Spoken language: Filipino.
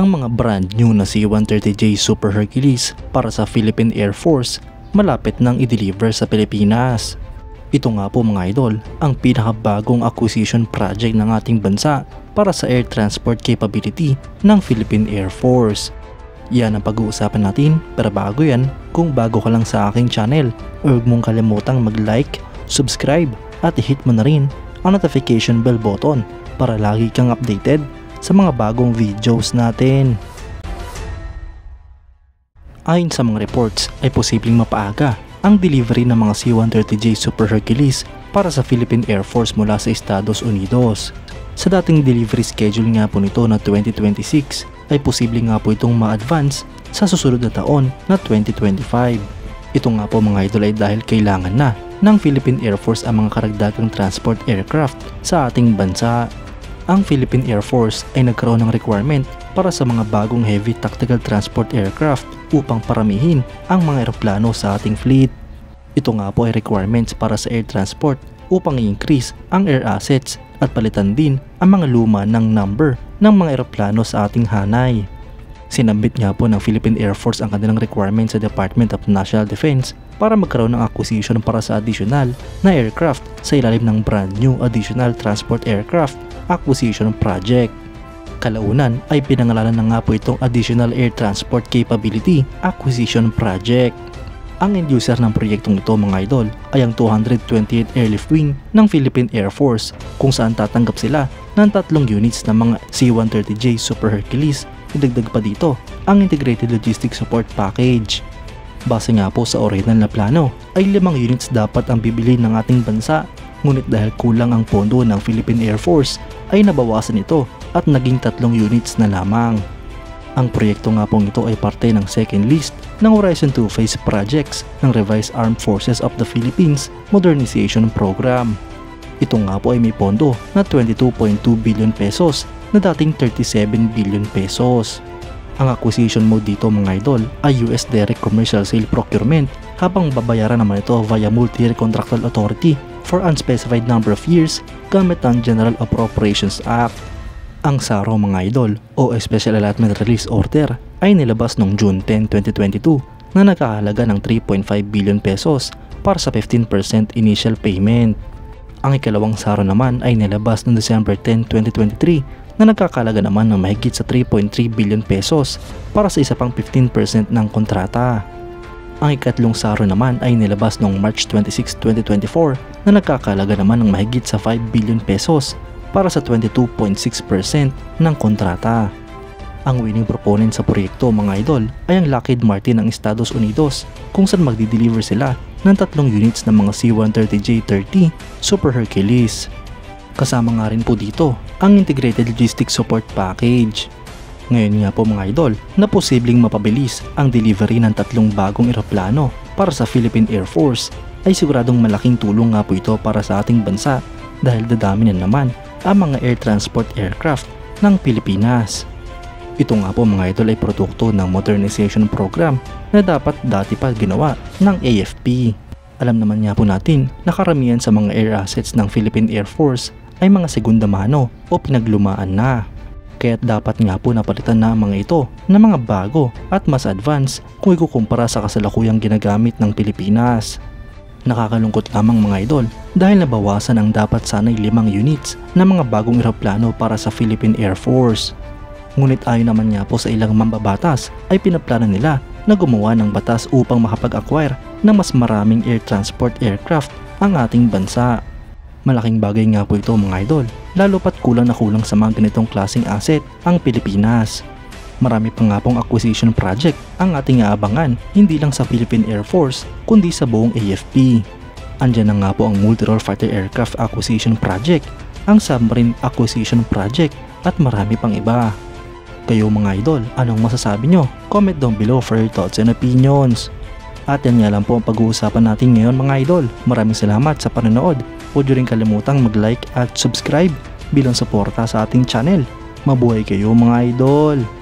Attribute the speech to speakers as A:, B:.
A: ang mga brand new na C-130J Super Hercules para sa Philippine Air Force malapit nang i-deliver sa Pilipinas. Ito nga po mga idol, ang pinakabagong acquisition project ng ating bansa para sa air transport capability ng Philippine Air Force. Yan ang pag-uusapan natin, pero bago yan, kung bago ka lang sa aking channel, huwag mong kalimutang mag-like, subscribe at i-hit mo na rin ang notification bell button para lagi kang updated sa mga bagong videos natin. Ayon sa mga reports ay posibleng mapaaga ang delivery ng mga C-130J Super Hercules para sa Philippine Air Force mula sa Estados Unidos. Sa dating delivery schedule nga po nito na 2026 ay posible nga po itong ma-advance sa susunod na taon na 2025. Ito nga po mga idol ay dahil kailangan na ng Philippine Air Force ang mga karagdagang transport aircraft sa ating bansa. Ang Philippine Air Force ay nagkaroon ng requirement para sa mga bagong heavy tactical transport aircraft upang paramihin ang mga eroplano sa ating fleet. Ito nga po ay requirements para sa air transport upang i-increase ang air assets at palitan din ang mga luma ng number ng mga eroplano sa ating hanay. Sinabit nga po ng Philippine Air Force ang kanilang requirements sa Department of National Defense para magkaroon ng acquisition para sa additional na aircraft sa ilalim ng brand new Additional Transport Aircraft Acquisition Project. Kalaunan ay pinangalanan na nga po itong Additional Air Transport Capability Acquisition Project. Ang end user ng proyektong ito mga idol ay ang 228th Airlift Wing ng Philippine Air Force kung saan tatanggap sila ng 3 units ng mga C-130J Super Hercules. Idagdag pa dito ang Integrated Logistics Support Package. Base nga po sa original na plano ay 5 units dapat ang bibili ng ating bansa, ngunit dahil kulang ang pondo ng Philippine Air Force ay nabawasan ito at naging 3 units na lamang. Ang proyekto nga pong ito ay parte ng second list ng Horizon 2 Phase Projects ng Revised Armed Forces of the Philippines Modernization Program. Ito nga po ay may pondo na 22.2 billion pesos na dating 37 billion pesos. Ang acquisition mode dito mga idol ay US Direct Commercial Sale Procurement, habang babayaran naman ito via Multi-Year Contractual Authority for unspecified number of years gamit ang General Appropriations Act. Ang SARO mga idol o Special Allotment Release Order ay nilabas noong June 10, 2022 na nagkahalaga ng 3.5 billion pesos para sa 15% initial payment. Ang ikalawang SARO naman ay nilabas noong December 10, 2023 na nagkakalaga naman ng mahigit sa 3.3 billion pesos para sa isa pang 15% ng kontrata. Ang ikatlong SARO naman ay nilabas noong March 26, 2024 na nagkakalaga naman ng mahigit sa 5 billion pesos para sa 22.6% ng kontrata. Ang winning proponent sa proyekto mga idol ay ang Lockheed Martin ng Estados Unidos kung saan magdi-deliver sila ng 3 units ng mga C-130J-30 Super Hercules. Kasama nga rin po dito ang Integrated Logistics Support Package. Ngayon nga po mga idol na posibleng mapabilis ang delivery ng 3 bagong eroplano para sa Philippine Air Force ay siguradong malaking tulong nga po ito para sa ating bansa dahil dadami na naman ang mga air transport aircraft ng Pilipinas. Ito nga po mga idol ay produkto ng modernization program na dapat dati pa ginawa ng AFP. Alam naman nga po natin na karamihan sa mga air assets ng Philippine Air Force ay mga segunda mano o pinaglumaan na. Kaya't dapat nga po napalitan na mga ito na mga bago at mas advanced kung ikukumpara sa kasalukuyang ginagamit ng Pilipinas. Nakakalungkot lamang mga idol dahil nabawasan ang dapat sanay 5 units na mga bagong eroplano para sa Philippine Air Force. Ngunit ayon naman nga po sa ilang mambabatas ay pinaplano nila na gumawa ng batas upang makapag-acquire ng mas maraming air transport aircraft ang ating bansa. Malaking bagay nga po ito mga idol, lalo pat kulang na kulang sa mga ganitong klaseng asset ang Pilipinas. Marami pa nga pong acquisition project ang ating aabangan hindi lang sa Philippine Air Force kundi sa buong AFP. Andyan na nga po ang Multi-Role Fighter Aircraft Acquisition Project, ang Submarine Acquisition Project at marami pang iba. Kayo mga idol, anong masasabi nyo? Comment down below for your thoughts and opinions. At yan nga lang po ang pag-uusapan natin ngayon mga idol. Maraming salamat sa panonood. Huwag nyo rin kalimutang mag-like at subscribe bilang suporta sa ating channel. Mabuhay kayo mga idol!